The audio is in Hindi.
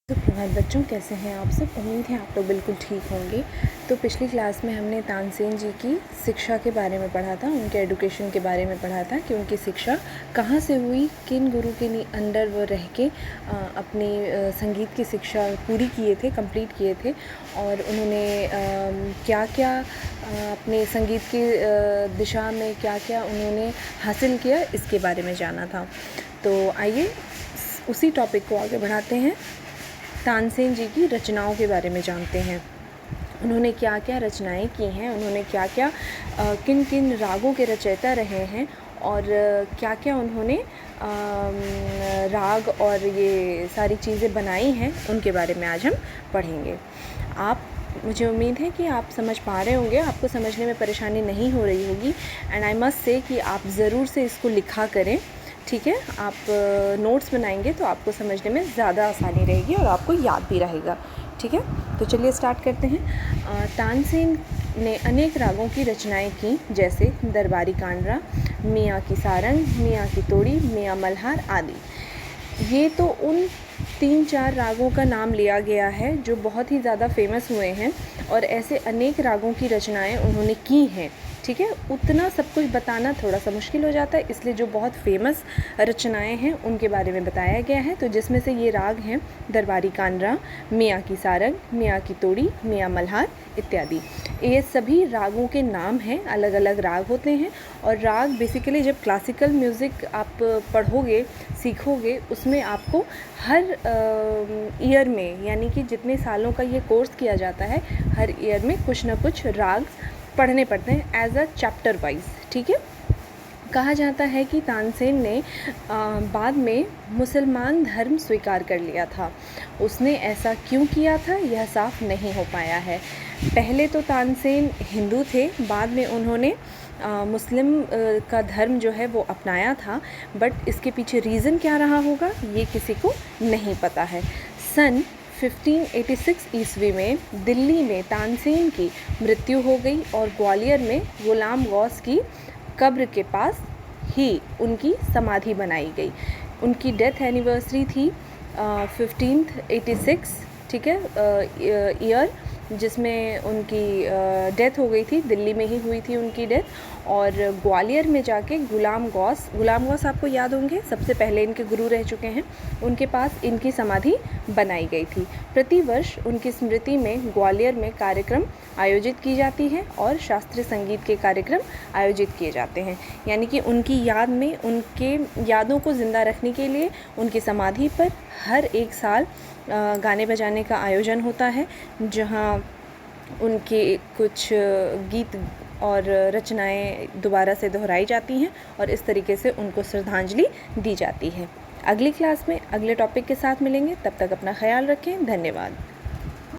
सुप्रभात बच्चों, कैसे हैं आप सब। उम्मीद है आप लोग बिल्कुल ठीक होंगे। तो पिछली क्लास में हमने तानसेन जी की शिक्षा के बारे में पढ़ा था, उनके एडुकेशन के बारे में पढ़ा था कि उनकी शिक्षा कहाँ से हुई, किन गुरु के अंडर वो रह के अपनी संगीत की शिक्षा पूरी किए थे, कंप्लीट किए थे, और उन्होंने क्या क्या अपने संगीत की दिशा में क्या क्या उन्होंने हासिल किया, इसके बारे में जाना था। तो आइए उसी टॉपिक को आगे बढ़ाते हैं। तानसेन जी की रचनाओं के बारे में जानते हैं। उन्होंने क्या क्या रचनाएं की हैं, उन्होंने क्या क्या किन किन रागों के रचयिता रहे हैं, और क्या क्या उन्होंने राग और ये सारी चीज़ें बनाई हैं, उनके बारे में आज हम पढ़ेंगे। मुझे उम्मीद है कि आप समझ पा रहे होंगे, आपको समझने में परेशानी नहीं हो रही होगी। एंड आई मस्ट से कि आप ज़रूर से इसको लिखा करें, ठीक है। आप नोट्स बनाएंगे तो आपको समझने में ज़्यादा आसानी रहेगी और आपको याद भी रहेगा, ठीक है। तो चलिए स्टार्ट करते हैं। तानसेन ने अनेक रागों की रचनाएं की, जैसे दरबारी कांडरा, मियाँ की सारंग, मियाँ की तोड़ी, मियाँ मल्हार आदि। ये तो उन 3-4 रागों का नाम लिया गया है जो बहुत ही ज़्यादा फेमस हुए हैं, और ऐसे अनेक रागों की रचनाएं उन्होंने की हैं, ठीक है। उतना सब कुछ बताना थोड़ा सा मुश्किल हो जाता है, इसलिए जो बहुत फेमस रचनाएं हैं उनके बारे में बताया गया है। तो जिसमें से ये राग हैं दरबारी कांडरा, मियाँ की सारंग, मियाँ की तोड़ी, मियाँ मल्हार इत्यादि। ये सभी रागों के नाम हैं, अलग अलग राग होते हैं। और राग बेसिकली जब क्लासिकल म्यूज़िक आप पढ़ोगे, सीखोगे, उसमें आपको हर ईयर में, यानी कि जितने सालों का ये कोर्स किया जाता है, हर ईयर में कुछ ना कुछ राग पढ़ने पड़ते हैं एज अ चैप्टर वाइज, ठीक है। कहा जाता है कि तानसेन ने बाद में मुसलमान धर्म स्वीकार कर लिया था। उसने ऐसा क्यों किया था यह साफ नहीं हो पाया है। पहले तो तानसेन हिंदू थे, बाद में उन्होंने मुस्लिम का धर्म जो है वो अपनाया था, बट इसके पीछे रीज़न क्या रहा होगा ये किसी को नहीं पता है। सन 1586 ईस्वी में दिल्ली में तानसेन की मृत्यु हो गई और ग्वालियर में गुलाम गौस की कब्र के पास ही उनकी समाधि बनाई गई। उनकी डेथ एनिवर्सरी थी 1586, ठीक है, ईयर जिसमें उनकी डेथ हो गई थी, दिल्ली में ही हुई थी उनकी डेथ। और ग्वालियर में जाके गुलाम गौस आपको याद होंगे, सबसे पहले इनके गुरु रह चुके हैं, उनके पास इनकी समाधि बनाई गई थी। प्रतिवर्ष उनकी स्मृति में ग्वालियर में कार्यक्रम आयोजित की जाती है और शास्त्रीय संगीत के कार्यक्रम आयोजित किए जाते हैं। यानी कि उनकी याद में, उनके यादों को ज़िंदा रखने के लिए उनकी समाधि पर हर एक साल गाने बजाने का आयोजन होता है, जहां उनके कुछ गीत और रचनाएं दोबारा से दोहराई जाती हैं और इस तरीके से उनको श्रद्धांजलि दी जाती है। अगली क्लास में अगले टॉपिक के साथ मिलेंगे, तब तक अपना ख्याल रखें। धन्यवाद।